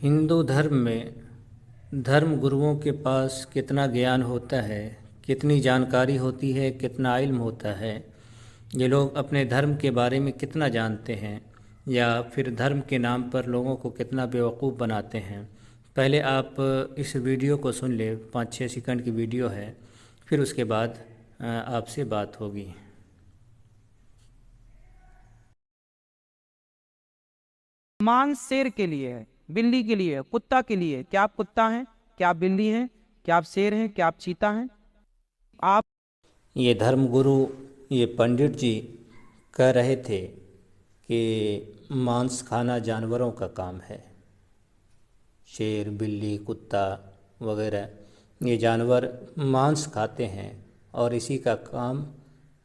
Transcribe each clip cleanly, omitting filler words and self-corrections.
हिंदू धर्म में धर्म गुरुओं के पास कितना ज्ञान होता है, कितनी जानकारी होती है, कितना इल्म होता है, ये लोग अपने धर्म के बारे में कितना जानते हैं या फिर धर्म के नाम पर लोगों को कितना बेवकूफ़ बनाते हैं। पहले आप इस वीडियो को सुन ले, 5-6 सेकंड की वीडियो है, फिर उसके बाद आपसे बात होगी। मांस शेर के लिए है, बिल्ली के लिए है, कुत्ता के लिए है। क्या आप कुत्ता हैं? क्या आप बिल्ली हैं? क्या आप शेर हैं? क्या आप चीता हैं? आप ये धर्मगुरु, ये पंडित जी कह रहे थे कि मांस खाना जानवरों का काम है। शेर, बिल्ली, कुत्ता वगैरह ये जानवर मांस खाते हैं और इसी का काम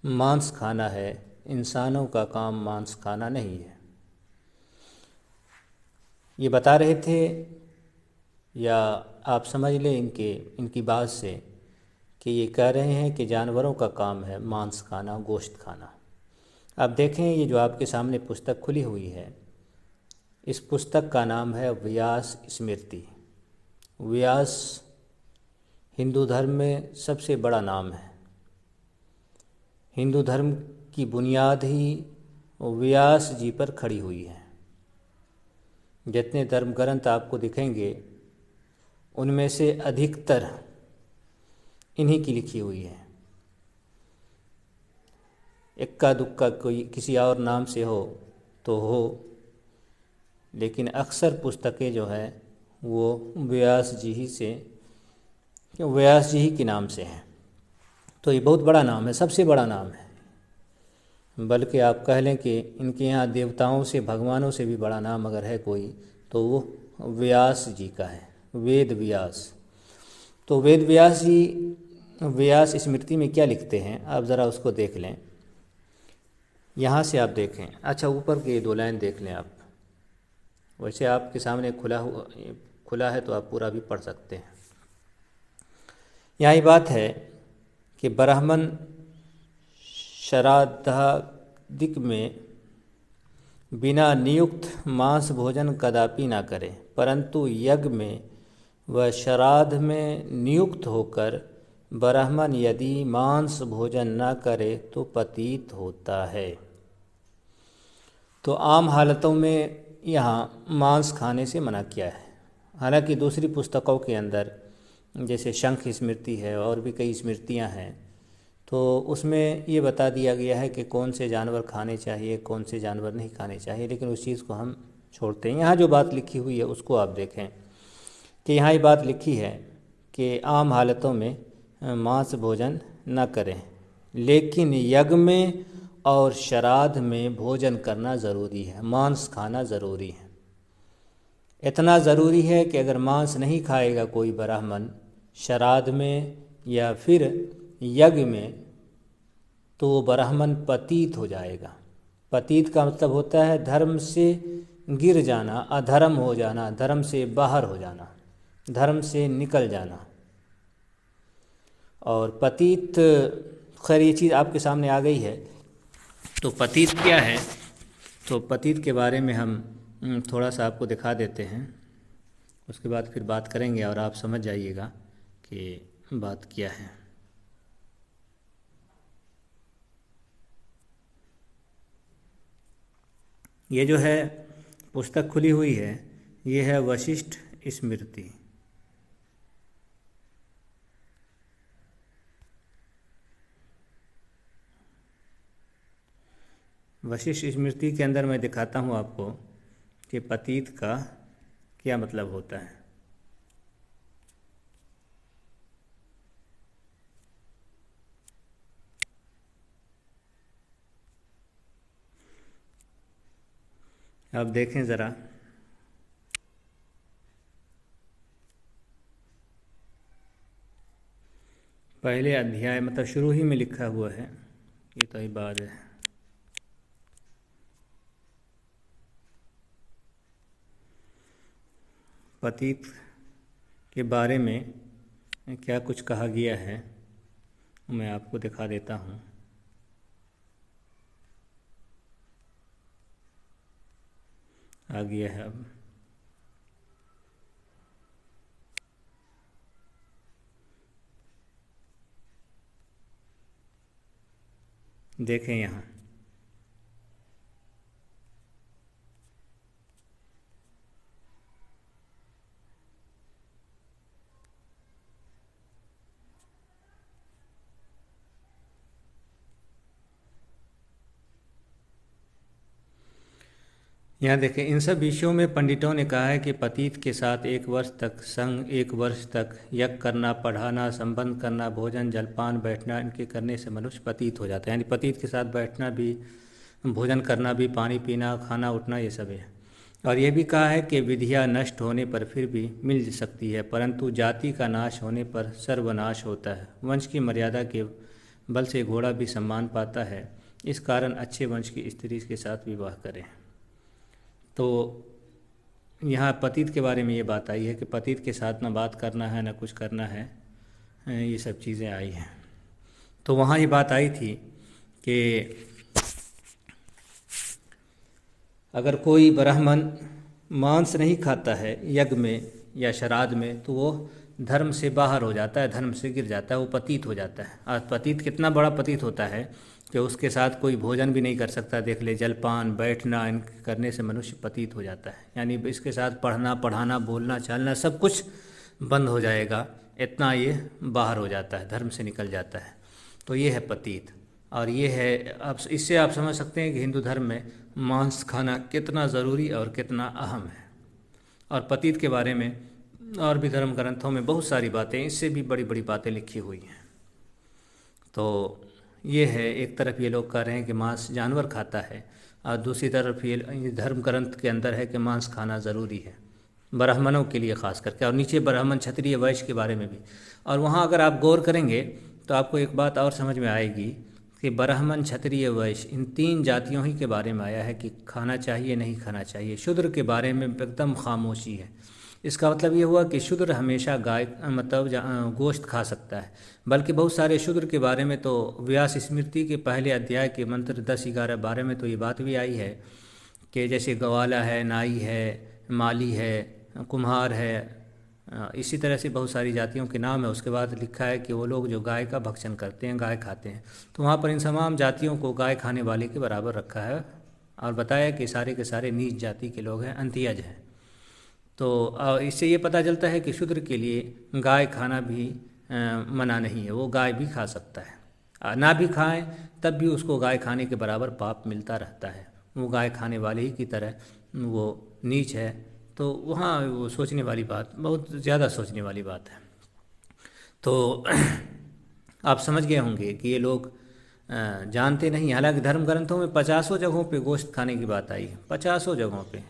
मांस खाना है। इंसानों का काम मांस खाना नहीं है। ये बता रहे थे, या आप समझ लें इनकी बात से कि ये कह रहे हैं कि जानवरों का काम है मांस खाना, गोश्त खाना। अब देखें, ये जो आपके सामने पुस्तक खुली हुई है, इस पुस्तक का नाम है व्यास स्मृति। व्यास हिंदू धर्म में सबसे बड़ा नाम है। हिंदू धर्म की बुनियाद ही व्यास जी पर खड़ी हुई है। जितने धर्म ग्रंथ आपको दिखेंगे उनमें से अधिकतर इन्हीं की लिखी हुई है। इक्का दुक्का कोई किसी और नाम से हो तो हो, लेकिन अक्सर पुस्तकें जो है वो व्यास जी ही के नाम से हैं। तो ये बहुत बड़ा नाम है, सबसे बड़ा नाम है। बल्कि आप कह लें कि इनके यहाँ देवताओं से, भगवानों से भी बड़ा नाम अगर है कोई तो वो व्यास जी का है, वेद व्यास। तो वेद व्यास जी व्यास स्मृति में क्या लिखते हैं आप ज़रा उसको देख लें। यहाँ से आप देखें, अच्छा ऊपर के 2 लाइन देख लें आप। वैसे आपके सामने खुला है तो आप पूरा भी पढ़ सकते हैं। यहाँ ये बात है कि ब्राह्मण श्राद्धादिक में बिना नियुक्त मांस भोजन कदापि ना करे, परंतु यज्ञ में व श्राद्ध में नियुक्त होकर ब्राह्मण यदि मांस भोजन न करे तो पतित होता है। तो आम हालतों में यहाँ मांस खाने से मना किया है। हालांकि दूसरी पुस्तकों के अंदर जैसे शंख स्मृति है और भी कई स्मृतियाँ हैं, तो उसमें ये बता दिया गया है कि कौन से जानवर खाने चाहिए, कौन से जानवर नहीं खाने चाहिए, लेकिन उस चीज़ को हम छोड़ते हैं। यहाँ जो बात लिखी हुई है उसको आप देखें कि यहाँ ये बात लिखी है कि आम हालतों में मांस भोजन न करें, लेकिन यज्ञ में और श्राद्ध में भोजन करना ज़रूरी है, मांस खाना ज़रूरी है। इतना ज़रूरी है कि अगर मांस नहीं खाएगा कोई ब्राह्मण श्राद्ध में या फिर यज्ञ में तो वो ब्राह्मण पतित हो जाएगा। पतित का मतलब होता है धर्म से गिर जाना, अधर्म हो जाना, धर्म से बाहर हो जाना, धर्म से निकल जाना। और पतित, खैर ये चीज़ आपके सामने आ गई है। तो पतित क्या है, तो पतित के बारे में हम थोड़ा सा आपको दिखा देते हैं, उसके बाद फिर बात करेंगे और आप समझ जाइएगा कि बात क्या है। ये जो है पुस्तक खुली हुई है, ये है वशिष्ठ स्मृति। वशिष्ठ स्मृति के अंदर मैं दिखाता हूँ आपको कि पतित का क्या मतलब होता है। आप देखें ज़रा, पहले अध्याय मतलब शुरू ही में लिखा हुआ है, ये तो ही बात है। पतित के बारे में क्या कुछ कहा गया है मैं आपको दिखा देता हूँ। आ गया है अब। देखें यहाँ देखें, इन सब विषयों में पंडितों ने कहा है कि पतित के साथ 1 वर्ष तक संग, 1 वर्ष तक यज्ञ करना, पढ़ाना, संबंध करना, भोजन जलपान बैठना, इनके करने से मनुष्य पतित हो जाता है। यानी पतित के साथ बैठना भी, भोजन करना भी, पानी पीना, खाना उठना, ये सब है। और ये भी कहा है कि विधियाँ नष्ट होने पर फिर भी मिल सकती है, परंतु जाति का नाश होने पर सर्वनाश होता है। वंश की मर्यादा के बल से घोड़ा भी सम्मान पाता है, इस कारण अच्छे वंश की स्त्री के साथ विवाह करें। तो यहाँ पतित के बारे में ये बात आई है कि पतित के साथ ना बात करना है, ना कुछ करना है, ये सब चीज़ें आई हैं। तो वहाँ ये बात आई थी कि अगर कोई ब्राह्मण मांस नहीं खाता है यज्ञ में या श्राद्ध में, तो वो धर्म से बाहर हो जाता है, धर्म से गिर जाता है, वो पतित हो जाता है। और पतित कितना बड़ा पतित होता है कि उसके साथ कोई भोजन भी नहीं कर सकता। देख ले, जलपान, बैठना, इन करने से मनुष्य पतित हो जाता है। यानी इसके साथ पढ़ना, पढ़ाना, बोलना, चालना सब कुछ बंद हो जाएगा, इतना ये बाहर हो जाता है, धर्म से निकल जाता है। तो ये है पतित। और ये है, अब इससे आप समझ सकते हैं कि हिंदू धर्म में मांस खाना कितना ज़रूरी और कितना अहम है। और पतित के बारे में और भी धर्म ग्रंथों में बहुत सारी बातें, इससे भी बड़ी बड़ी बातें लिखी हुई हैं। तो ये है, एक तरफ ये लोग कह रहे हैं कि मांस जानवर खाता है, और दूसरी तरफ ये धर्म ग्रंथ के अंदर है कि मांस खाना ज़रूरी है ब्राह्मणों के लिए ख़ास करके, और नीचे ब्राह्मण, क्षत्रिय, वैश्य के बारे में भी। और वहाँ अगर आप गौर करेंगे तो आपको एक बात और समझ में आएगी कि ब्राह्मण, क्षत्रिय, वैश्य, इन 3 जातियों ही के बारे में आया है कि खाना चाहिए, नहीं खाना चाहिए। शूद्र के बारे में एकदम खामोशी है। इसका मतलब ये हुआ कि शूद्र हमेशा गाय मतलब गोश्त खा सकता है। बल्कि बहुत सारे शूद्र के बारे में तो व्यास स्मृति के पहले अध्याय के मंत्र 10-11 बारे में तो ये बात भी आई है कि जैसे गवाला है, नाई है, माली है, कुम्हार है, इसी तरह से बहुत सारी जातियों के नाम है। उसके बाद लिखा है कि वो लोग जो गाय का भक्षण करते हैं, गाय खाते हैं। तो वहाँ पर इन तमाम जातियों को गाय खाने वाले के बराबर रखा है और बताया कि सारे के सारे नीच जाति के लोग हैं, अंत्यज हैं। तो इससे ये पता चलता है कि शूद्र के लिए गाय खाना भी मना नहीं है, वो गाय भी खा सकता है। ना भी खाएं तब भी उसको गाय खाने के बराबर पाप मिलता रहता है, वो गाय खाने वाले ही की तरह वो नीच है। तो वहाँ वो सोचने वाली बात, बहुत ज़्यादा सोचने वाली बात है। तो आप समझ गए होंगे कि ये लोग जानते नहीं। हालांकि धर्म ग्रंथों में 50 जगहों पे गोश्त खाने की बात आई है, 50 जगहों पे,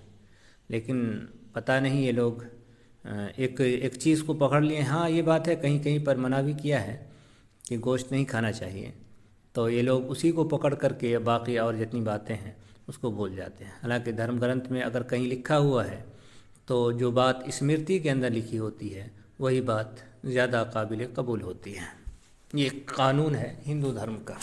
लेकिन पता नहीं ये लोग एक चीज़ को पकड़ लिए। हाँ, ये बात है, कहीं कहीं पर मना भी किया है कि गोश्त नहीं खाना चाहिए, तो ये लोग उसी को पकड़ करके बाकी और जितनी बातें हैं उसको भूल जाते हैं। हालांकि धर्म ग्रंथ में अगर कहीं लिखा हुआ है तो जो बात स्मृति के अंदर लिखी होती है वही बात ज़्यादा काबिल कबूल होती है। ये कानून है हिंदू धर्म का।